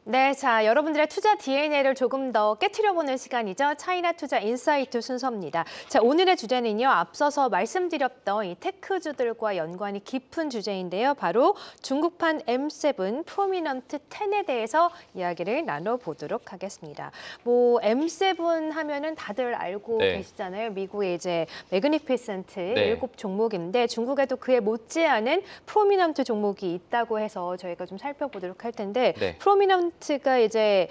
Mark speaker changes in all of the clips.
Speaker 1: 네, 자, 여러분들의 투자 DNA를 조금 더 깨트려보는 시간이죠. 차이나 투자 인사이트 순서입니다. 자, 오늘의 주제는요. 앞서서 말씀드렸던 이 테크주들과 연관이 깊은 주제인데요. 바로 중국판 M7 프로미넌트 10에 대해서 이야기를 나눠보도록 하겠습니다. 뭐 M7 하면은 다들 알고 계시잖아요. 미국의 이제 매그니피센트
Speaker 2: 네.
Speaker 1: 7 종목인데 중국에도 그에 못지않은 프로미넌트 종목이 있다고 해서 저희가 좀 살펴보도록 할 텐데 프로미넌트가 이제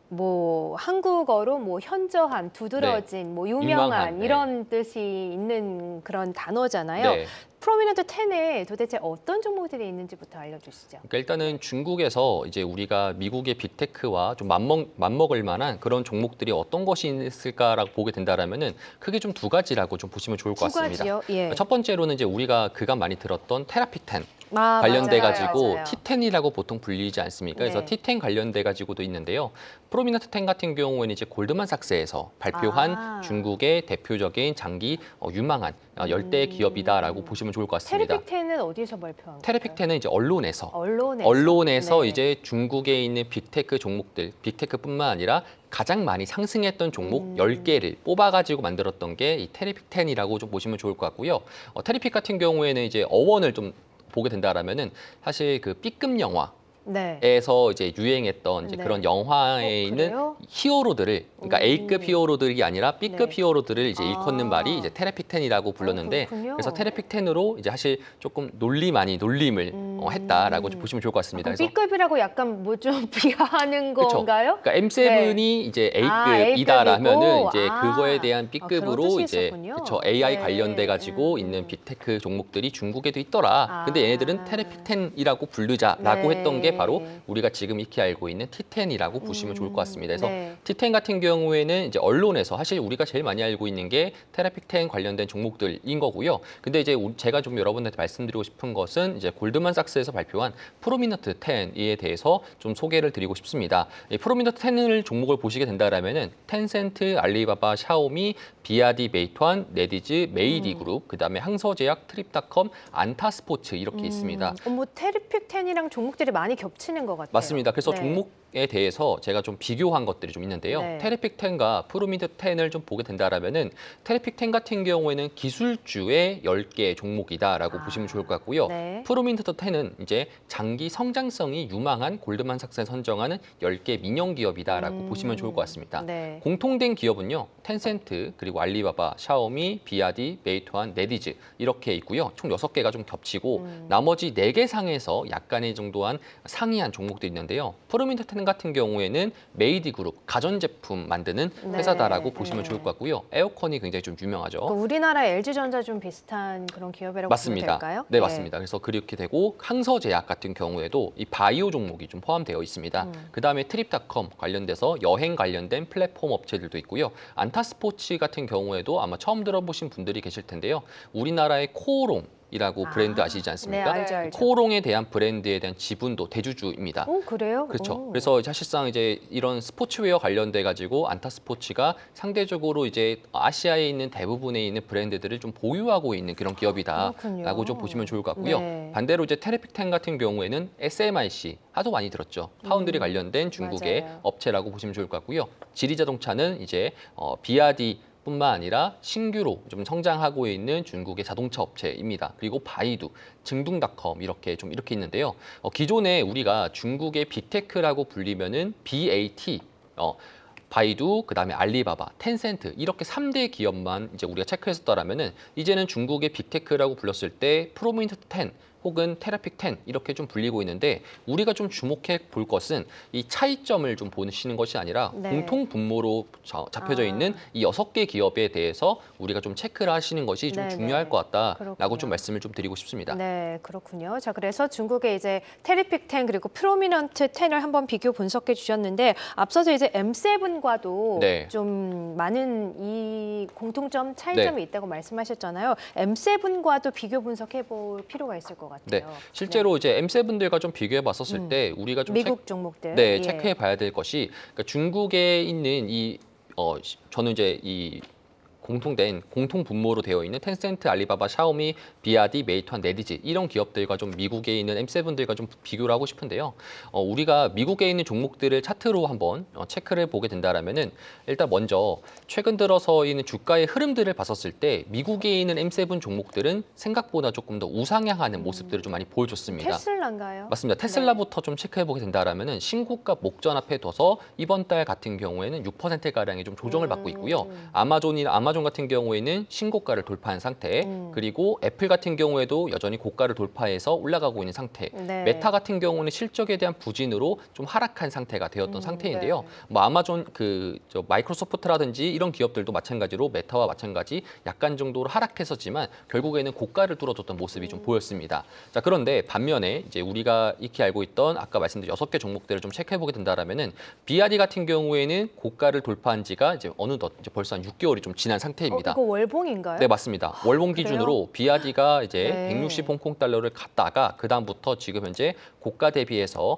Speaker 1: 뭐 한국어로 뭐 현저한, 두드러진, 뭐 유명한 이런 뜻이 있는 그런 단어잖아요. 프로미넌트 10에 도대체 어떤 종목들이 있는지부터 알려주시죠.
Speaker 2: 그러니까 일단은 중국에서 이제 우리가 미국의 빅테크와 좀 맞먹을 만한 그런 종목들이 어떤 것이 있을까라고 보게 된다라면은 크게 좀 두 가지라고 좀 보시면 좋을 것 같습니다.
Speaker 1: 두 가지요? 예.
Speaker 2: 첫 번째로는 이제 우리가 그간 많이 들었던 테라픽10 관련돼 가지고 T10이라고 보통 불리지 않습니까? 그래서 T10 관련돼 가지고도 있는데요. 프로미넌트 10 같은 경우에는 이제 골드만삭스에서 발표한 중국의 대표적인 장기 유망한 10대 기업이다라고 보시면 좋을 것 같습니다.
Speaker 1: 테라픽10은 어디서 발표한 거예요?
Speaker 2: 테라픽10은 이제 언론에서 이제 중국에 있는 빅테크 종목들, 빅테크뿐만 아니라 가장 많이 상승했던 종목 10개를 뽑아가지고 만들었던 게 이 테라픽10이라고 좀 보시면 좋을 것 같고요. 테라픽 같은 경우에는 이제 어원을 좀 보게 된다라면은 사실 그 B급 영화 에서 이제 유행했던 이제 그런 영화에 있는 히어로들을, 그러니까 A급 히어로들이 아니라 B급 히어로들을 이제 일컫는 말이 이제 테라픽10이라고 불렀는데 그래서 테라픽10으로 이제 사실 조금 놀림을 했다라고 보시면 좋을 것 같습니다.
Speaker 1: 그래서 B급이라고 약간 뭐 좀 비하하는 건가요?
Speaker 2: 그러니까 M7이 이제 A급이다라면은 이제 그거에 대한 B급으로 이제 AI 관련돼 가지고 있는 빅테크 종목들이 중국에도 있더라. 근데 얘네들은 테라픽10이라고 부르자라고 했던 게 바로 우리가 지금 익히 알고 있는 T10이라고 보시면 좋을 것 같습니다. 그래서 T10 같은 경우에는 이제 언론에서 사실 우리가 제일 많이 알고 있는 게 테라픽10 관련된 종목들인 거고요. 근데 이제 제가 좀 여러분들한테 말씀드리고 싶은 것은 이제 골드만삭스에서 발표한 프로미넌트 10에 대해서 좀 소개를 드리고 싶습니다. 이 프로미넌트 10을 종목을 보시게 된다라면은 텐센트, 알리바바, 샤오미, 비아디, 메이투안, 네디즈, 메이디그룹, 그다음에 항서제약, 트립닷컴, 안타스포츠 이렇게 있습니다.
Speaker 1: 뭐 테라픽10이랑 종목들이 많이 겹치는 것 같아요.
Speaker 2: 맞습니다. 그래서 종목에 대해서 제가 좀 비교한 것들이 좀 있는데요. 테라픽10과 프로미넌트 10을 좀 보게 된다라면은 테라픽10 같은 경우에는 기술주의 10개 종목이다라고 보시면 좋을 것 같고요. 프로미넌트 10은 이제 장기 성장성이 유망한 골드만삭스에 선정하는 10개 민영 기업이다라고 보시면 좋을 것 같습니다. 공통된 기업은요. 텐센트, 그리고 알리바바, 샤오미, 비아디, 메이투안, 네디즈 이렇게 있고요. 총 6개가 좀 겹치고 나머지 4개 상에서 약간의 정도한 상이한 종목도 있는데요. 프로미넌트 10 같은 경우에는 메이디그룹, 가전제품 만드는 회사다라고 보시면 좋을 것 같고요. 에어컨이 굉장히 좀 유명하죠.
Speaker 1: 우리나라 LG전자 좀 비슷한 그런 기업이라고 보면 될까요?
Speaker 2: 네, 맞습니다. 그래서 그렇게 되고 항서제약 같은 경우에도 이 바이오 종목이 좀 포함되어 있습니다. 그다음에 트립닷컴 관련돼서 여행 관련된 플랫폼 업체들도 있고요. 안타스포츠 같은 경우에도 아마 처음 들어보신 분들이 계실 텐데요. 우리나라의 코오롱 이라고 브랜드 아시지 않습니까?
Speaker 1: 알죠.
Speaker 2: 코오롱에 대한 브랜드에 대한 지분도 대주주입니다.
Speaker 1: 그래요?
Speaker 2: 그렇죠. 그래서 사실상 이제 이런 스포츠웨어 관련돼 가지고 안타스포츠가 상대적으로 이제 아시아에 있는 대부분에 있는 브랜드들을 좀 보유하고 있는 그런 기업이다라고 좀 보시면 좋을 것 같고요. 반대로 이제 테라픽10 같은 경우에는 SMIC 하도 많이 들었죠. 파운드리 관련된 중국의 업체라고 보시면 좋을 것 같고요. 지리자동차는 이제 비아디 뿐만 아니라 신규로 좀 성장하고 있는 중국의 자동차 업체입니다. 그리고 바이두, 증둥닷컴 이렇게 있는데요. 기존에 우리가 중국의 빅테크라고 불리면은 BAT, 바이두, 그다음에 알리바바, 텐센트 이렇게 3대 기업만 이제 우리가 체크했었더라면은 이제는 중국의 빅테크라고 불렀을 때 프로미넌트 10 혹은 테라픽10 이렇게 좀 불리고 있는데 우리가 좀 주목해 볼 것은 이 차이점을 좀 보시는 것이 아니라 공통 분모로 잡혀져 있는 이 6개 기업에 대해서 우리가 좀 체크를 하시는 것이 좀 중요할 것 같다라고 좀 말씀을 좀 드리고 싶습니다.
Speaker 1: 네, 그렇군요. 자, 그래서 중국의 이제 테라픽10 그리고 프로미넌트 10을 한번 비교 분석해 주셨는데 앞서서 이제 M7과도 좀 많은 이 공통점 차이점이 있다고 말씀하셨잖아요. M7과도 비교 분석해 볼 필요가 있을 것 같아요.
Speaker 2: 실제로 이제 M7들과 좀 비교해 봤었을 때 우리가 좀
Speaker 1: 미국 종목들
Speaker 2: 체크해 봐야 될 것이 그러니까 중국에 있는 이 저는 이제 이 공통 분모로 되어 있는 텐센트, 알리바바, 샤오미, 비아디, 메이투안, 네디지 이런 기업들과 좀 미국에 있는 M7들과 좀 비교를 하고 싶은데요. 우리가 미국에 있는 종목들을 차트로 한번 체크를 보게 된다라면은 일단 먼저 최근 들어서 있는 주가의 흐름들을 봤었을 때 미국에 있는 M7 종목들은 생각보다 조금 더 우상향하는 모습들을 좀 많이 보여줬습니다.
Speaker 1: 테슬라인가요?
Speaker 2: 맞습니다. 테슬라부터 좀 체크해 보게 된다라면은 신고가 목전 앞에 둬서 이번 달 같은 경우에는 6%가량의 좀 조정을 받고 있고요. 아마존 같은 경우에는 신고가를 돌파한 상태, 그리고 애플 같은 경우에도 여전히 고가를 돌파해서 올라가고 있는 상태,
Speaker 1: 네.
Speaker 2: 메타 같은 경우는 실적에 대한 부진으로 좀 하락한 상태가 되었던 상태인데요.
Speaker 1: 네.
Speaker 2: 뭐 아마존 마이크로소프트라든지 이런 기업들도 마찬가지로 메타와 마찬가지 약간 정도로 하락했었지만 결국에는 고가를 뚫어줬던 모습이 좀 보였습니다. 자, 그런데 반면에 이제 우리가 익히 알고 있던 아까 말씀드린 6개 종목들을 좀 체크해 보게 된다라면은 비아디 같은 경우에는 고가를 돌파한 지가 이제 어느덧 이제 벌써 한 6개월이 좀 지난 상태입니다.
Speaker 1: 이거 월봉인가요?
Speaker 2: 네, 맞습니다. 월봉
Speaker 1: 그래요?
Speaker 2: 기준으로 비아디가 이제
Speaker 1: 네.
Speaker 2: 160 홍콩 달러를 갔다가 그다음부터 지금 현재 고가 대비해서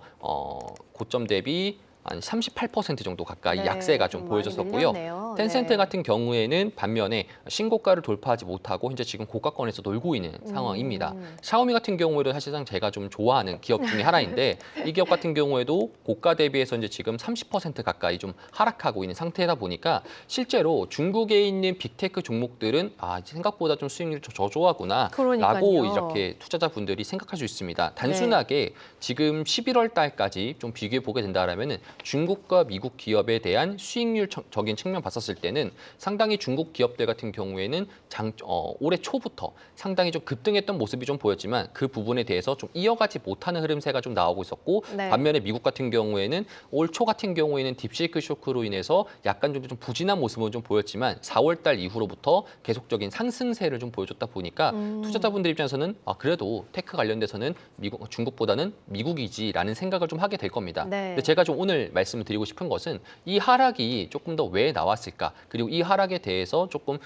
Speaker 2: 고점 대비 한 38% 정도 가까이
Speaker 1: 네,
Speaker 2: 약세가 좀
Speaker 1: 좀
Speaker 2: 보여졌었고요.
Speaker 1: 많이 밀렸네요.
Speaker 2: 텐센트
Speaker 1: 네.
Speaker 2: 같은 경우에는 반면에 신고가를 돌파하지 못하고 현재 지금 고가권에서 놀고 있는 상황입니다. 샤오미 같은 경우에도 사실상 제가 좀 좋아하는 기업 중에 하나인데 이 기업 같은 경우에도 고가 대비해서 이제 지금 30% 가까이 좀 하락하고 있는 상태다 보니까 실제로 중국에 있는 빅테크 종목들은 생각보다 좀 수익률이 저조하구나
Speaker 1: 그러니까요.
Speaker 2: 라고 이렇게 투자자분들이 생각할 수 있습니다. 단순하게 지금 11월 달까지 좀 비교해 보게 된다라면은 중국과 미국 기업에 대한 수익률적인 측면 봤었을 때는 상당히 중국 기업들 같은 경우에는 올해 초부터 상당히 좀 급등했던 모습이 좀 보였지만 그 부분에 대해서 좀 이어가지 못하는 흐름세가 좀 나오고 있었고
Speaker 1: 네.
Speaker 2: 반면에 미국 같은 경우에는 올 초 같은 경우에는 딥시크 쇼크로 인해서 약간 좀 부진한 모습은 좀 보였지만 4월 달 이후로부터 계속적인 상승세를 좀 보여줬다 보니까 투자자분들 입장에서는 그래도 테크 관련돼서는 중국보다는 미국이지라는 생각을 좀 하게 될 겁니다.
Speaker 1: 네.
Speaker 2: 근데 제가 좀 오늘 말씀을 드리고 싶은 것은 이 하락이 조금 더 왜 나왔을까? 그리고 이 하락에 대해서 조금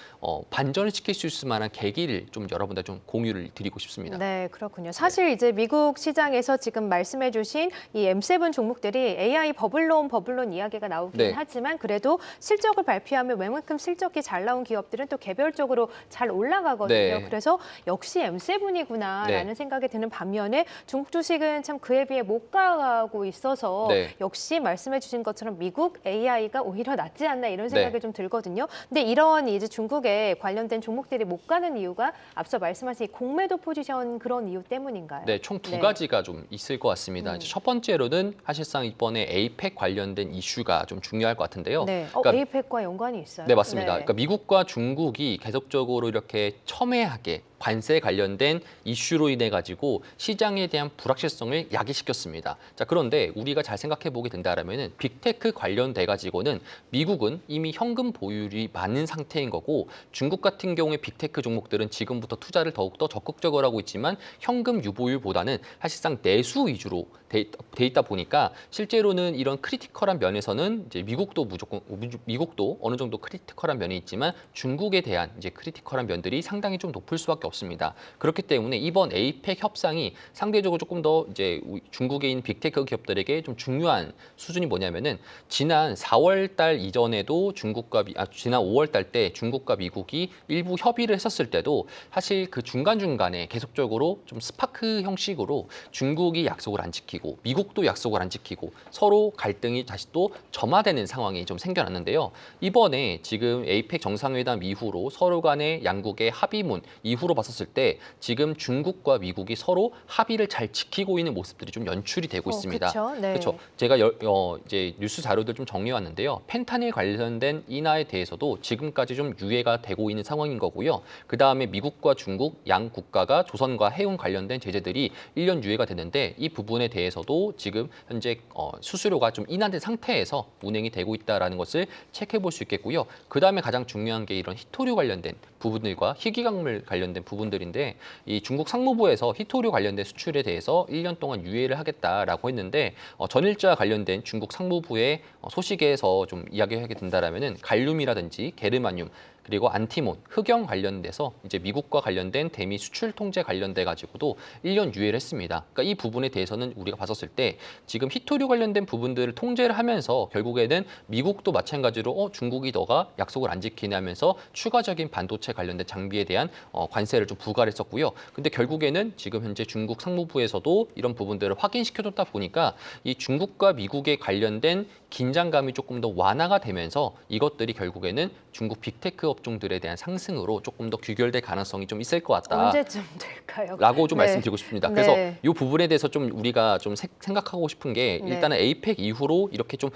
Speaker 2: 반전을 시킬 수 있을 만한 계기를 좀 여러분들 좀 공유를 드리고 싶습니다.
Speaker 1: 네, 그렇군요. 사실 이제 미국 시장에서 지금 말씀해주신 이 M7 종목들이 AI 버블론 이야기가 나오긴
Speaker 2: 네.
Speaker 1: 하지만 그래도 실적을 발표하면 웬만큼 실적이 잘 나온 기업들은 또 개별적으로 잘 올라가거든요.
Speaker 2: 네.
Speaker 1: 그래서 역시 M7이구나라는
Speaker 2: 네.
Speaker 1: 생각이 드는 반면에 중국 주식은 참 그에 비해 못 가고 있어서
Speaker 2: 네.
Speaker 1: 역시 말씀해주신 것처럼 미국 AI가 오히려 낫지 않나 이런 생각이
Speaker 2: 네.
Speaker 1: 좀 들거든요. 근데 이런 이제 중국에 관련된 종목들이 못 가는 이유가 앞서 말씀하신 이 공매도 포지션 그런 이유 때문인가요?
Speaker 2: 네, 총 두
Speaker 1: 네.
Speaker 2: 가지가 좀 있을 것 같습니다. 이제 첫 번째로는 사실상 이번에 에이펙 관련된 이슈가 좀 중요할 것 같은데요.
Speaker 1: 네,
Speaker 2: 그러니까
Speaker 1: 에이펙과 연관이 있어요?
Speaker 2: 네, 맞습니다.
Speaker 1: 네.
Speaker 2: 그러니까 미국과 중국이 계속적으로 이렇게 첨예하게 관세 관련된 이슈로 인해 가지고 시장에 대한 불확실성을 야기시켰습니다. 자, 그런데 우리가 잘 생각해 보게 된다라면은 빅테크 관련돼 가지고는 미국은 이미 현금 보유율이 많은 상태인 거고 중국 같은 경우에 빅테크 종목들은 지금부터 투자를 더욱더 적극적으로 하고 있지만 현금 유보율보다는 사실상 내수 위주로 돼 있다 보니까 실제로는 이런 크리티컬한 면에서는 이제 미국도 어느 정도 크리티컬한 면이 있지만 중국에 대한 이제 크리티컬한 면들이 상당히 좀 높을 수밖에 없습니다. 그렇기 때문에 이번 에이펙 협상이 상대적으로 조금 더 이제 중국에 있는 빅테크 기업들에게 좀 중요한 수준이 뭐냐면은 지난 4월 달 이전에도 지난 5월 달 때 중국과 미국이 일부 협의를 했었을 때도 사실 그 중간중간에 계속적으로 좀 스파크 형식으로 중국이 약속을 안 지키고 미국도 약속을 안 지키고 서로 갈등이 다시 또 점화되는 상황이 좀 생겨났는데요. 이번에 지금 에이펙 정상회담 이후로 서로 간의 양국의 합의문 이후로 봤었을 때 지금 중국과 미국이 서로 합의를 잘 지키고 있는 모습들이 좀 연출이 되고 있습니다.
Speaker 1: 그렇죠. 네.
Speaker 2: 그렇죠. 제가 이제 뉴스 자료들 좀 정리해왔는데요. 펜타닐 관련된 인하에 대해서도 지금까지 좀 유예가 되고 있는 상황인 거고요. 그 다음에 미국과 중국 양 국가가 조선과 해운 관련된 제재들이 1년 유예가 됐는데 이 부분에 대해서도 지금 현재 수수료가 좀 인하된 상태에서 운행이 되고 있다는 것을 체크해 볼 수 있겠고요. 그 다음에 가장 중요한 게 이런 히토류 관련된 부분들과 희귀광물 관련된 부분들인데 이 중국 상무부에서 히토류 관련된 수출에 대해서 1년 동안 유예를 하겠다라고 했는데 전일자 관련된 중국 상무부의 소식에서 좀 이야기하게 된다라면은 갈륨이라든지 게르마늄 그리고 안티몬, 흑영 관련돼서 이제 미국과 관련된 대미 수출 통제 관련돼 가지고도 1년 유예를 했습니다. 그러니까 이 부분에 대해서는 우리가 봤었을 때 지금 히토류 관련된 부분들을 통제를 하면서 결국에는 미국도 마찬가지로 중국이 너가 약속을 안 지키네 하면서 추가적인 반도체 관련된 장비에 대한 관세를 좀 부과를 했었고요. 근데 결국에는 지금 현재 중국 상무부에서도 이런 부분들을 확인시켜줬다 보니까 이 중국과 미국에 관련된 긴장감이 조금 더 완화가 되면서 이것들이 결국에는 중국 빅테크 업종들에 대한 상승으로 조금 더 규결될 가능성이 좀 있을 것 같다.
Speaker 1: 언제쯤 될까요?
Speaker 2: 라고 좀
Speaker 1: 네.
Speaker 2: 말씀드리고 싶습니다. 그래서
Speaker 1: 네.
Speaker 2: 이 부분에 대해서 좀 우리가 좀 생각하고 싶은 게
Speaker 1: 네.
Speaker 2: 일단은 에이펙 이후로 이렇게 좀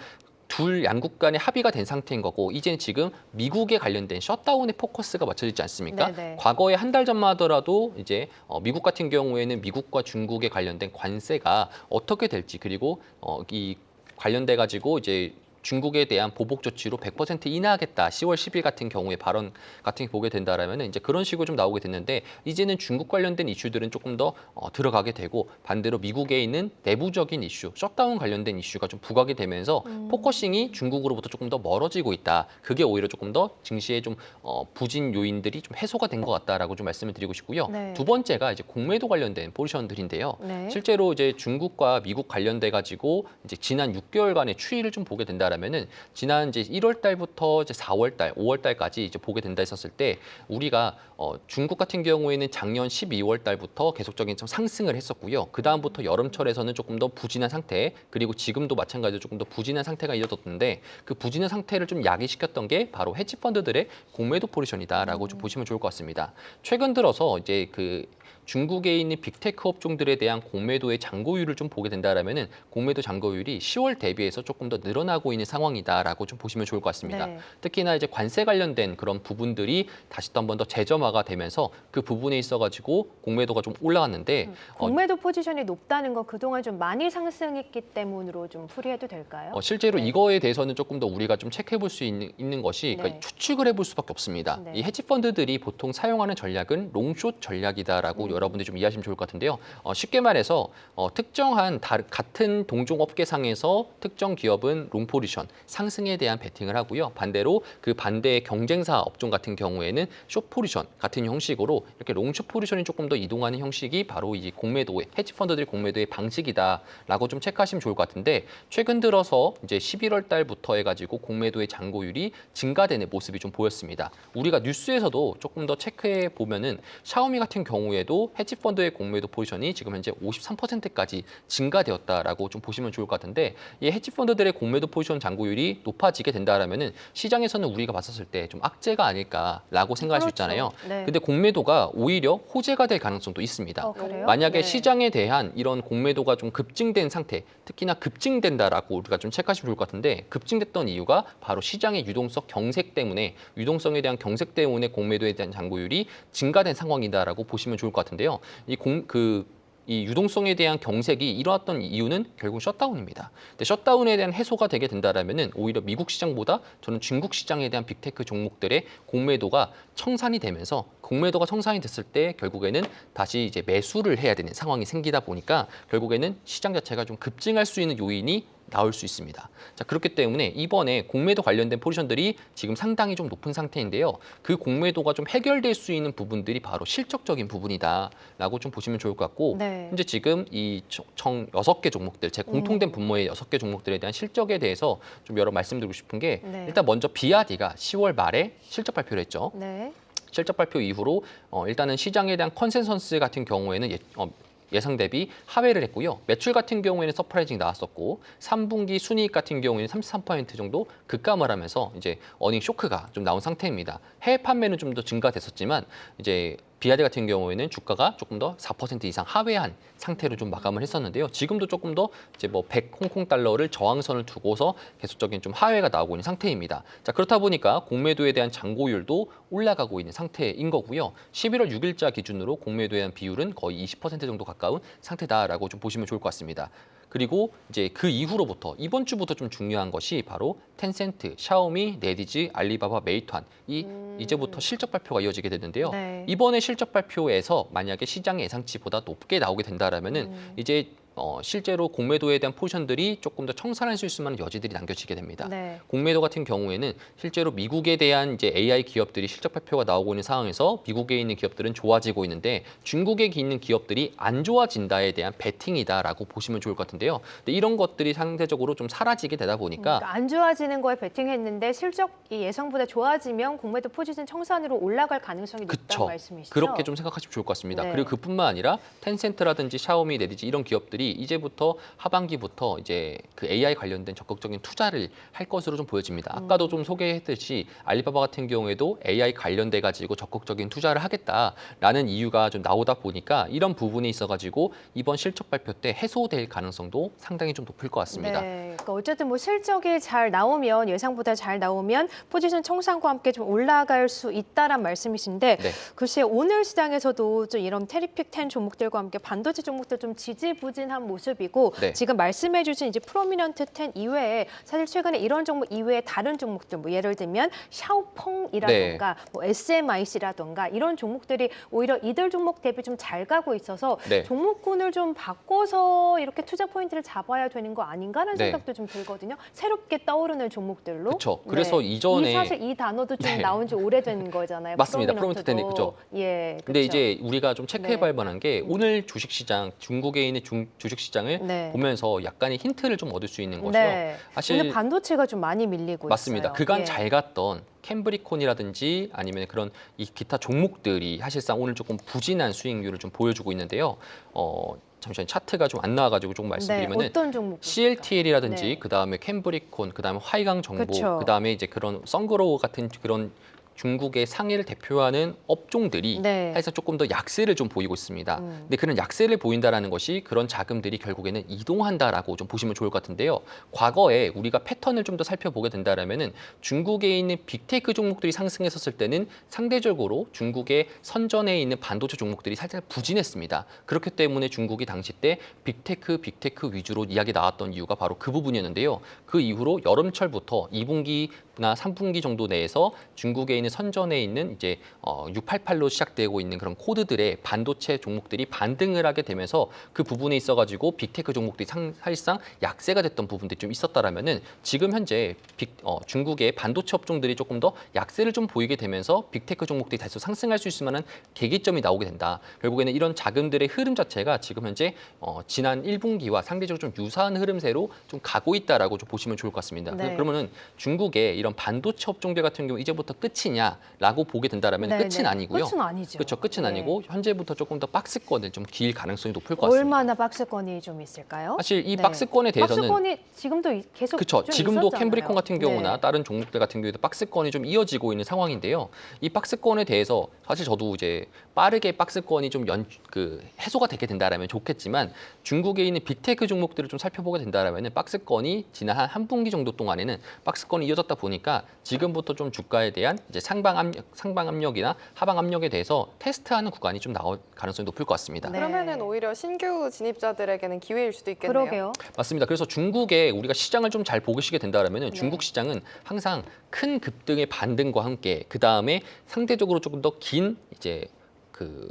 Speaker 2: 둘 양국 간의 합의가 된 상태인 거고 이제는 지금 미국에 관련된 셧다운의 포커스가 맞춰지지 않습니까?
Speaker 1: 네네.
Speaker 2: 과거에 한 달 전만 하더라도 이제 미국 같은 경우에는 미국과 중국에 관련된 관세가 어떻게 될지 그리고 이 관련돼 가지고 이제 중국에 대한 보복 조치로 100% 인하하겠다. 10월 10일 같은 경우에 발언 같은 게 보게 된다라면 이제 그런 식으로 좀 나오게 됐는데 이제는 중국 관련된 이슈들은 조금 더 들어가게 되고 반대로 미국에 있는 내부적인 이슈, 셧다운 관련된 이슈가 좀 부각이 되면서 포커싱이 중국으로부터 조금 더 멀어지고 있다. 그게 오히려 조금 더 증시에 좀 부진 요인들이 좀 해소가 된 것 같다라고 좀 말씀을 드리고 싶고요.
Speaker 1: 네.
Speaker 2: 두 번째가 이제 공매도 관련된 포지션들인데요.
Speaker 1: 네.
Speaker 2: 실제로 이제 중국과 미국 관련돼 가지고 이제 지난 6개월간의 추이를 좀 보게 된다라면은 지난 이제 1월 달부터 이제 4월 달, 5월 달까지 이제 보게 된다 했었을 때 우리가 중국 같은 경우에는 작년 12월 달부터 계속적인 좀 상승을 했었고요. 그 다음부터 여름철에서는 조금 더 부진한 상태, 그리고 지금도 마찬가지로 조금 더 부진한 상태가 이어졌는데 그 부진한 상태를 좀 야기시켰던 게 바로 헤지 펀드들의 공매도 포지션이다라고 좀 보시면 좋을 것 같습니다. 최근 들어서 이제 그 중국에 있는 빅테크 업종들에 대한 공매도의 잔고율을 좀 보게 된다라면은 공매도 잔고율이 10월 대비해서 조금 더 늘어나고 있는 상황이다라고 좀 보시면 좋을 것 같습니다.
Speaker 1: 네.
Speaker 2: 특히나 이제 관세 관련된 그런 부분들이 다시 또 한 번 더 재점화가 되면서 그 부분에 있어가지고 공매도가 좀 올라왔는데
Speaker 1: 공매도 포지션이 높다는 건 그동안 좀 많이 상승했기 때문으로 좀 풀이해도 될까요?
Speaker 2: 실제로
Speaker 1: 네.
Speaker 2: 이거에 대해서는 조금 더 우리가 좀 체크해 볼 수 있는 것이 그러니까
Speaker 1: 네.
Speaker 2: 추측을 해볼 수밖에 없습니다.
Speaker 1: 네.
Speaker 2: 이 헤지 펀드들이 보통 사용하는 전략은 롱숏 전략이다라고 여러분들이 좀 이해하시면 좋을 것 같은데요. 쉽게 말해서 특정한 같은 동종 업계상에서 특정 기업은 롱 포지션 상승에 대한 베팅을 하고요. 반대로 그 반대의 경쟁사 업종 같은 경우에는 숏 포지션 같은 형식으로 이렇게 롱숏 포지션이 조금 더 이동하는 형식이 바로 이 공매도의 헤지 펀드들의 공매도의 방식이다라고 좀 체크하시면 좋을 것 같은데 최근 들어서 이제 11월 달부터 해가지고 공매도의 잔고율이 증가되는 모습이 좀 보였습니다. 우리가 뉴스에서도 조금 더 체크해 보면은 샤오미 같은 경우에도 헤지 펀드의 공매도 포지션이 지금 현재 53%까지 증가되었다라고 좀 보시면 좋을 것 같은데 이 헤지 펀드들의 공매도 포지션 잔고율이 높아지게 된다라면은 시장에서는 우리가 봤었을 때 좀 악재가 아닐까라고 생각할 수
Speaker 1: 그렇죠.
Speaker 2: 있잖아요.
Speaker 1: 네.
Speaker 2: 근데 공매도가 오히려 호재가 될 가능성도 있습니다.
Speaker 1: 그래요?
Speaker 2: 만약에
Speaker 1: 네.
Speaker 2: 시장에 대한 이런 공매도가 좀 급증된 상태, 특히나 급증된다라고 우리가 좀 체크하시면 좋을 것 같은데 급증됐던 이유가 바로 시장의 유동성 경색 때문에 유동성에 대한 경색 때문에 공매도에 대한 잔고율이 증가된 상황이다라고 보시면 좋을 것 같은데요. 이 유동성에 대한 경색이 일어났던 이유는 결국 셧다운입니다. 근데 셧다운에 대한 해소가 되게 된다라면은 오히려 미국 시장보다 저는 중국 시장에 대한 빅테크 종목들의 공매도가 청산이 되면서 공매도가 청산이 됐을 때 결국에는 다시 이제 매수를 해야 되는 상황이 생기다 보니까 결국에는 시장 자체가 좀 급증할 수 있는 요인이 나올 수 있습니다. 자, 그렇기 때문에 이번에 공매도 관련된 포지션들이 지금 상당히 좀 높은 상태인데요. 그 공매도가 좀 해결될 수 있는 부분들이 바로 실적적인 부분이다라고 좀 보시면 좋을 것 같고
Speaker 1: 네.
Speaker 2: 현재 지금 이 총 6개 종목들, 제 공통된 분모의 6개 종목들에 대한 실적에 대해서 좀 여러 말씀드리고 싶은 게
Speaker 1: 네.
Speaker 2: 일단 먼저 비아디가 10월 말에 실적 발표를 했죠.
Speaker 1: 네.
Speaker 2: 실적 발표 이후로 일단은 시장에 대한 컨센서스 같은 경우에는 예상 대비 하회를 했고요. 매출 같은 경우에는 서프라이징 나왔었고 3분기 순이익 같은 경우에는 33% 정도 급감을 하면서 이제 어닝 쇼크가 좀 나온 상태입니다. 해외 판매는 좀 더 증가됐었지만 이제 비아디 같은 경우에는 주가가 조금 더 4% 이상 하회한 상태로 좀 마감을 했었는데요. 지금도 조금 더 이제 뭐 100 홍콩 달러를 저항선을 두고서 계속적인 좀 하회가 나오고 있는 상태입니다. 자, 그렇다 보니까 공매도에 대한 잔고율도 올라가고 있는 상태인 거고요. 11월 6일자 기준으로 공매도에 대한 비율은 거의 20% 정도 가까운 상태다라고 좀 보시면 좋을 것 같습니다. 그리고 이제 그 이후로부터 이번 주부터 좀 중요한 것이 바로 텐센트, 샤오미, 네디즈, 알리바바, 메이투안 이제부터 실적 발표가 이어지게 되는데요.
Speaker 1: 네.
Speaker 2: 이번에 실적 발표에서 만약에 시장 예상치보다 높게 나오게 된다라면은 이제 실제로 공매도에 대한 포지션들이 조금 더 청산할 수 있을 만한 여지들이 남겨지게 됩니다.
Speaker 1: 네.
Speaker 2: 공매도 같은 경우에는 실제로 미국에 대한 이제 AI 기업들이 실적 발표가 나오고 있는 상황에서 미국에 있는 기업들은 좋아지고 있는데 중국에 있는 기업들이 안 좋아진다에 대한 베팅이다라고 보시면 좋을 것 같은데요. 근데 이런 것들이 상대적으로 좀 사라지게 되다 보니까
Speaker 1: 그러니까 안 좋아지는 거에 베팅했는데 실적이 예상보다 좋아지면 공매도 포지션 청산으로 올라갈 가능성이 높다는
Speaker 2: 그쵸.
Speaker 1: 말씀이시죠?
Speaker 2: 그렇게 좀 생각하시면 좋을 것 같습니다.
Speaker 1: 네.
Speaker 2: 그리고 그뿐만 아니라 텐센트라든지 샤오미 내지지 이런 기업들이 이제부터 하반기부터 이제 그 AI 관련된 적극적인 투자를 할 것으로 좀 보여집니다. 아까도 좀 소개했듯이 알리바바 같은 경우에도 AI 관련돼 가지고 적극적인 투자를 하겠다라는 이유가 좀 나오다 보니까 이런 부분이 있어가지고 이번 실적 발표 때 해소될 가능성도 상당히 좀 높을 것 같습니다.
Speaker 1: 네, 그러니까 어쨌든 뭐 실적이 잘 나오면 예상보다 잘 나오면 포지션 청산과 함께 좀 올라갈 수 있다란 말씀이신데
Speaker 2: 네.
Speaker 1: 글쎄 오늘 시장에서도 좀 이런 테리픽 10 종목들과 함께 반도체 종목들 좀 지지부진한 모습이고
Speaker 2: 네.
Speaker 1: 지금 말씀해주신 이제 프로미넌트 10 이외에 사실 최근에 이런 종목 이외에 다른 종목들 뭐 예를 들면 샤오펑이라던가 뭐 SMIC라던가 이런 종목들이 오히려 이들 종목 대비 좀 잘 가고 있어서
Speaker 2: 네.
Speaker 1: 종목군을 좀 바꿔서 이렇게 투자 포인트를 잡아야 되는 거 아닌가라는
Speaker 2: 네.
Speaker 1: 생각도 좀 들거든요. 새롭게 떠오르는 종목들로.
Speaker 2: 그렇죠. 그래서 이전에
Speaker 1: 사실 이 단어도 좀
Speaker 2: 네.
Speaker 1: 나온 지 오래된 거잖아요.
Speaker 2: 맞습니다.
Speaker 1: 프로미넌트도.
Speaker 2: 프로미넌트 10, 그죠.
Speaker 1: 예.
Speaker 2: 근데
Speaker 1: 그쵸.
Speaker 2: 이제 우리가 좀 체크해봐야 만한 게 오늘 주식시장, 중국에 있는 주식시장을
Speaker 1: 네.
Speaker 2: 보면서 약간의 힌트를 좀 얻을 수 있는 것이요.
Speaker 1: 네.
Speaker 2: 사실
Speaker 1: 오늘 반도체가 좀 많이 밀리고
Speaker 2: 맞습니다.
Speaker 1: 있어요.
Speaker 2: 그간
Speaker 1: 예.
Speaker 2: 잘 갔던 캠브리콘이라든지 아니면 그런 이 기타 종목들이 사실상 오늘 조금 부진한 수익률을 좀 보여주고 있는데요. 잠시만 차트가 좀 안 나와가지고 조금 말씀드리면은
Speaker 1: 어떤 종목?
Speaker 2: CLTL이라든지
Speaker 1: 네.
Speaker 2: 그다음에 캠브리콘, 그다음에 화이강정보,
Speaker 1: 그쵸.
Speaker 2: 그다음에 이제 그런 썬그로우 같은 그런 중국의 상해를 대표하는 업종들이
Speaker 1: 네.
Speaker 2: 사실상 조금 더 약세를 좀 보이고 있습니다. 근데 그런 약세를 보인다라는 것이 그런 자금들이 결국에는 이동한다라고 좀 보시면 좋을 것 같은데요. 과거에 우리가 패턴을 좀 더 살펴보게 된다라면은 중국에 있는 빅테크 종목들이 상승했었을 때는 상대적으로 중국의 선전에 있는 반도체 종목들이 살짝 부진했습니다. 그렇기 때문에 중국이 당시 때 빅테크 위주로 이야기 나왔던 이유가 바로 그 부분이었는데요. 그 이후로 여름철부터 2분기나 3분기 정도 내에서 중국에 있는 선전에 있는 이제 688로 시작되고 있는 그런 코드들의 반도체 종목들이 반등을 하게 되면서 그 부분에 있어가지고 빅테크 종목들이 사실상 약세가 됐던 부분들이 좀 있었다라면은 지금 현재 중국의 반도체 업종들이 조금 더 약세를 좀 보이게 되면서 빅테크 종목들이 다시 상승할 수 있을 만한 계기점이 나오게 된다. 결국에는 이런 자금들의 흐름 자체가 지금 현재 지난 1분기와 상대적으로 좀 유사한 흐름세로 좀 가고 있다라고 좀 보시면 좋을 것 같습니다.
Speaker 1: 네.
Speaker 2: 그러면은 중국의 이런 반도체 업종들 같은 경우 이제부터 끝이냐라고 보게 된다라면 끝은 아니고요.
Speaker 1: 끝은 아니죠.
Speaker 2: 그렇죠. 끝은
Speaker 1: 네.
Speaker 2: 아니고 현재부터 조금 더 박스권을 좀 길 가능성이 높을 것 같습니다.
Speaker 1: 얼마나 박스권이 좀 있을까요?
Speaker 2: 사실 이
Speaker 1: 네.
Speaker 2: 박스권에 대해서는
Speaker 1: 박스권이 지금도 계속
Speaker 2: 그렇죠.
Speaker 1: 좀
Speaker 2: 지금도
Speaker 1: 있었잖아요.
Speaker 2: 캠브리콘 같은 경우나
Speaker 1: 네.
Speaker 2: 다른 종목들 같은 경우에도 박스권이 좀 이어지고 있는 상황인데요. 이 박스권에 대해서 사실 저도 이제 빠르게 박스권이 좀 해소가 되게 된다라면 좋겠지만 중국에 있는 빅테크 종목들을 좀 살펴보게 된다라면 박스권이 지난 한 분기 정도 동안에는 박스권이 이어졌다 보니까 지금부터 좀 주가에 대한 이제 상방 압력이나 하방 압력에 대해서 테스트하는 구간이 좀 나올 가능성이 높을 것 같습니다.
Speaker 1: 네.
Speaker 3: 그러면은 오히려 신규 진입자들에게는 기회일 수도 있겠네요.
Speaker 1: 그러게요.
Speaker 2: 맞습니다. 그래서 중국에 우리가 시장을 좀 잘 보시게 된다면 중국 시장은 항상 큰 급등의 반등과 함께 그 다음에 상대적으로 조금 더 긴 이제 그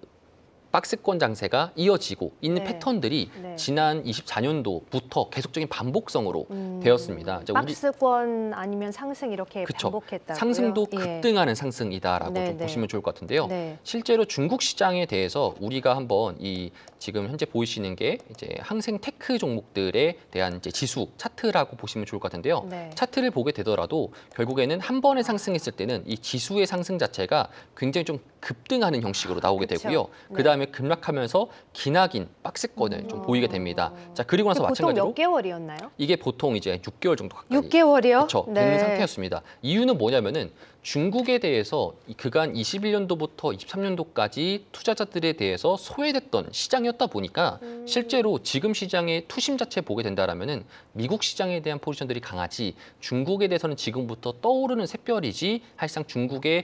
Speaker 2: 박스권 장세가 이어지고 있는
Speaker 1: 네.
Speaker 2: 패턴들이
Speaker 1: 네.
Speaker 2: 지난 24년도부터 계속적인 반복성으로 되었습니다. 이제
Speaker 1: 박스권 아니면 상승 이렇게
Speaker 2: 그쵸.
Speaker 1: 반복했다고요?
Speaker 2: 상승도
Speaker 1: 예.
Speaker 2: 급등하는 상승이다라고
Speaker 1: 네,
Speaker 2: 좀
Speaker 1: 네.
Speaker 2: 보시면 좋을 것 같은데요.
Speaker 1: 네.
Speaker 2: 실제로 중국 시장에 대해서 우리가 한번 이 지금 현재 보이시는 게 이제 항생 테크 종목들에 대한 이제 지수 차트라고 보시면 좋을 것 같은데요.
Speaker 1: 네.
Speaker 2: 차트를 보게 되더라도 결국에는 한 번에 상승했을 때는 이 지수의 상승 자체가 굉장히 좀 급등하는 형식으로 나오게
Speaker 1: 그쵸.
Speaker 2: 되고요.
Speaker 1: 네.
Speaker 2: 그다음에 급락하면서 기나긴 박스권을 좀 보이게 됩니다. 자, 그리고 나서
Speaker 1: 보통
Speaker 2: 마찬가지로
Speaker 1: 몇 개월이었나요?
Speaker 2: 이게 보통 이제 6개월 정도 가까이
Speaker 1: 6개월이요?
Speaker 2: 그렇죠. 되는 상태였습니다. 이유는 뭐냐면은 중국에 대해서 그간 21년도부터 23년도까지 투자자들에 대해서 소외됐던 시장이었다 보니까 실제로 지금 시장의 투심 자체 보게 된다라면은 미국 시장에 대한 포지션들이 강하지 중국에 대해서는 지금부터 떠오르는 샛별이지 사실상 중국에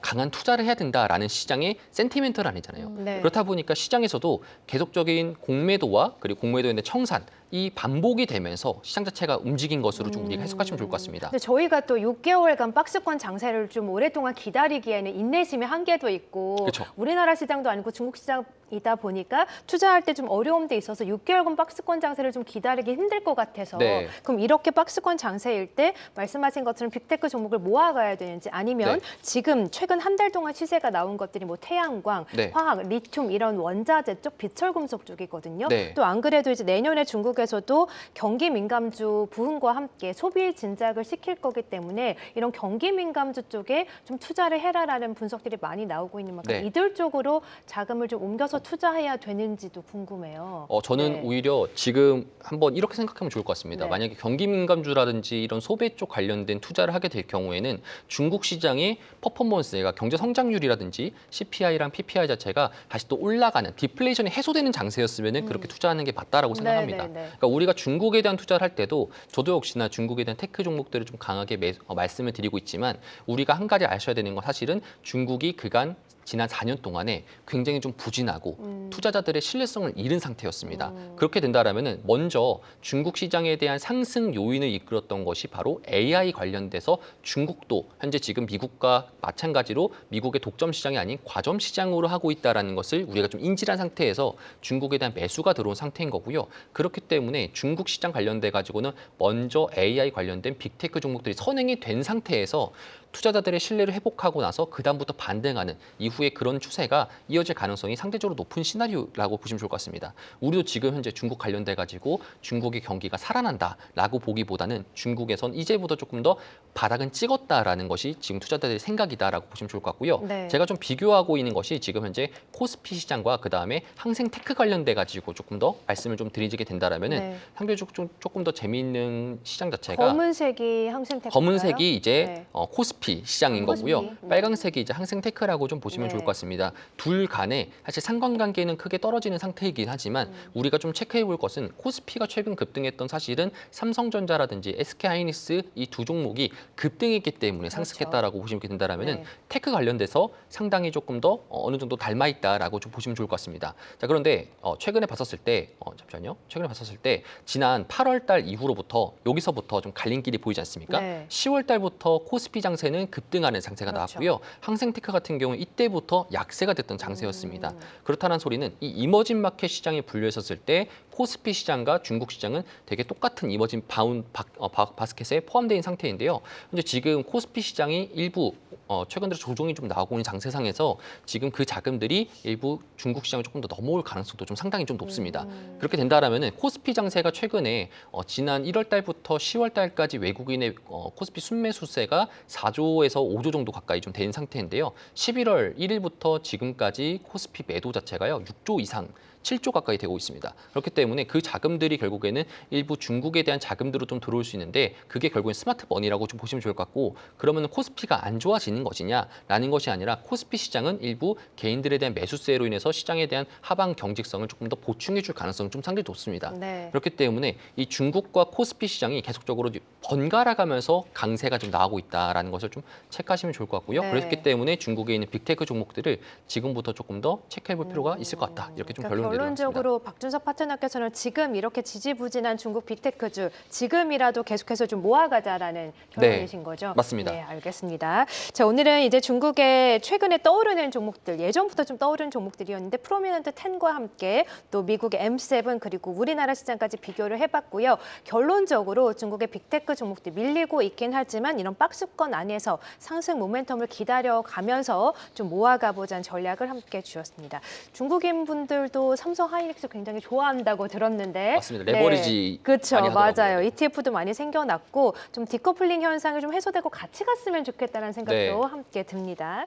Speaker 2: 강한 투자를 해야 된다라는 시장의 센티멘트는 아니잖아요.
Speaker 1: 네.
Speaker 2: 그렇다 보니까 시장에서도 계속적인 공매도와 그리고 공매도에 대한 청산 이 반복이 되면서 시장 자체가 움직인 것으로 좀 우리가 해석하시면 좋을 것 같습니다.
Speaker 1: 근데 저희가 또 6개월간 박스권 장세를 좀 오랫동안 기다리기에는 인내심의 한계도 있고
Speaker 2: 그렇죠.
Speaker 1: 우리나라 시장도 아니고 중국 시장이다 보니까 투자할 때 좀 어려움도 있어서 6개월간 박스권 장세를 좀 기다리기 힘들 것 같아서
Speaker 2: 네.
Speaker 1: 그럼 이렇게 박스권 장세일 때 말씀하신 것처럼 빅테크 종목을 모아가야 되는지 아니면
Speaker 2: 네.
Speaker 1: 지금 최근 한 달 동안 시세가 나온 것들이 뭐 태양광,
Speaker 2: 네.
Speaker 1: 화학, 리튬 이런 원자재 쪽 비철금속 쪽이거든요.
Speaker 2: 네.
Speaker 1: 또 안 그래도 이제 내년에 중국에서도 경기 민감주 부흥과 함께 소비 진작을 시킬 거기 때문에 이런 경기 민감주 쪽에 좀 투자를 해라라는 분석들이 많이 나오고 있는 만큼
Speaker 2: 네.
Speaker 1: 이들 쪽으로 자금을 좀 옮겨서 투자해야 되는지도 궁금해요.
Speaker 2: 저는
Speaker 1: 네.
Speaker 2: 오히려 지금 한번 이렇게 생각하면 좋을 것 같습니다.
Speaker 1: 네.
Speaker 2: 만약에 경기 민감주라든지 이런 소비 쪽 관련된 투자를 하게 될 경우에는 중국 시장의 퍼포먼스가 경제 성장률이라든지 CPI랑 PPI 자체가 다시 또 올라가는 디플레이션이 해소되는 장세였으면 그렇게 투자하는 게 맞다라고 생각합니다.
Speaker 1: 네.
Speaker 2: 그러니까 우리가 중국에 대한 투자를 할 때도 저도 역시나 중국에 대한 테크 종목들을 좀 강하게 말씀을 드리고 있지만 우리가 한 가지 아셔야 되는 건 사실은 중국이 그간 지난 4년 동안에 굉장히 좀 부진하고 투자자들의 신뢰성을 잃은 상태였습니다. 그렇게 된다라면은 먼저 중국 시장에 대한 상승 요인을 이끌었던 것이 바로 AI 관련돼서 중국도 현재 지금 미국과 마찬가지로 미국의 독점 시장이 아닌 과점 시장으로 하고 있다라는 것을 우리가 좀 인지한 상태에서 중국에 대한 매수가 들어온 상태인 거고요. 그렇기 때문에 중국 시장 관련돼 가지고는 먼저 AI 관련된 빅테크 종목들이 선행이 된 상태에서 투자자들의 신뢰를 회복하고 나서 그다음부터 반등하는 이후에 그런 추세가 이어질 가능성이 상대적으로 높은 시나리오라고 보시면 좋을 것 같습니다. 우리도 지금 현재 중국 관련돼 가지고 중국의 경기가 살아난다라고 보기보다는 중국에선 이제부터 조금 더 바닥은 찍었다라는 것이 지금 투자자들의 생각이다라고 보시면 좋을 것 같고요.
Speaker 1: 네. 제가
Speaker 2: 제가 좀 비교하고 있는 것이 지금 현재 코스피 시장과 그다음에 항생테크 관련돼 가지고 조금 더 말씀을 좀 드리게 된다라면은
Speaker 1: 네.
Speaker 2: 상대적으로 조금 더 재미있는 시장 자체가
Speaker 1: 검은색이 항생테크.
Speaker 2: 검은색이 이제
Speaker 1: 네.
Speaker 2: 코스피 시장인
Speaker 1: 코스피.
Speaker 2: 거고요. 빨강색이 이제 항생테크라고 좀 보시면
Speaker 1: 네.
Speaker 2: 좋을 것 같습니다. 둘 간에 사실 상관관계는 크게 떨어지는 상태이긴 하지만 우리가 좀 체크해 볼 것은 코스피가 최근 급등했던 사실은 삼성전자라든지 SK하이닉스 이 두 종목이 급등했기 때문에 상승했다라고 보시면 된다라면은
Speaker 1: 네.
Speaker 2: 테크 관련돼서 상당히 조금 더 어느 정도 닮아 있다라고 좀 보시면 좋을 것 같습니다. 자, 그런데 최근에 봤었을 때 잠시만요. 최근에 봤었을 때 지난 8월 달 이후로부터 여기서부터 좀 갈림길이 보이지 않습니까?
Speaker 1: 네.
Speaker 2: 10월 달부터 코스피 장세는 급등하는 장세가
Speaker 1: 그렇죠.
Speaker 2: 나왔고요. 항생테크 같은 경우는 이때부터 약세가 됐던 장세였습니다. 그렇다는 소리는 이 이머징 마켓 시장에 분류해 섰을 때 코스피 시장과 중국 시장은 되게 똑같은 이머징 바스켓에 포함되어 있는 상태인데요. 현재 지금 코스피 시장이 일부 최근 들어 조정이 좀 나오고 있는 장세상에서 지금 그 자금들이 일부 중국 시장을 조금 더 넘어올 가능성도 좀 상당히 좀 높습니다. 그렇게 된다라면은 코스피 장세가 최근에 지난 1월 달부터 10월 달까지 외국인의 코스피 순매수세가 4조에서 5조 정도 가까이 좀 된 상태인데요. 11월 1일부터 지금까지 코스피 매도 자체가요 6조 이상 7조 가까이 되고 있습니다. 그렇기 때문에 그 자금들이 결국에는 일부 중국에 대한 자금들로 좀 들어올 수 있는데 그게 결국엔 스마트 머니라고 좀 보시면 좋을 것 같고 그러면 코스피가 안 좋아지는 것이냐라는 것이 아니라 코스피 시장은 일부 개인들에 대한 매수세로 인해서 시장에 대한 하방 경직성을 조금 더 보충해 줄 가능성은 좀 상당히 높습니다.
Speaker 1: 네.
Speaker 2: 그렇기 때문에 이 중국과 코스피 시장이 계속적으로 번갈아 가면서 강세가 좀 나오고 있다라는 것을 좀 체크하시면 좋을 것 같고요.
Speaker 1: 네.
Speaker 2: 그렇기 때문에 중국에 있는 빅테크 종목들을 지금부터 조금 더 체크해 볼 필요가 있을 것 같다. 이렇게 좀
Speaker 1: 그러니까
Speaker 2: 결론을 내려놨습니다.
Speaker 1: 결론적으로 박준섭 파트너께서는 지금 이렇게 지지부진한 중국 빅테크주 지금이라도 계속해서 좀 모아가자라는 결론이신 거죠?
Speaker 2: 맞습니다.
Speaker 1: 네, 알겠습니다. 자, 오늘은 이제 중국의 최근에 떠오르는 종목들, 예전부터 좀 떠오르는 종목들이었는데 프로미넌트 10과 함께 또 미국의 M7 그리고 우리나라 시장까지 비교를 해봤고요. 결론적으로 중국의 빅테크 종목들 밀리고 있긴 하지만 이런 박스권 안에서 상승 모멘텀을 기다려가면서 좀 모아가보자는 전략을 함께 주었습니다. 중국인 분들도 삼성 하이닉스 굉장히 좋아한다고 들었는데
Speaker 2: 맞습니다. 레버리지
Speaker 1: 그렇죠.
Speaker 2: 많이 하더라고요.
Speaker 1: 맞아요. ETF도 많이 생겨났고 좀 디커플링 현상이 좀 해소되고 같이 갔으면 좋겠다는 생각도
Speaker 2: 네.
Speaker 1: 함께 듭니다.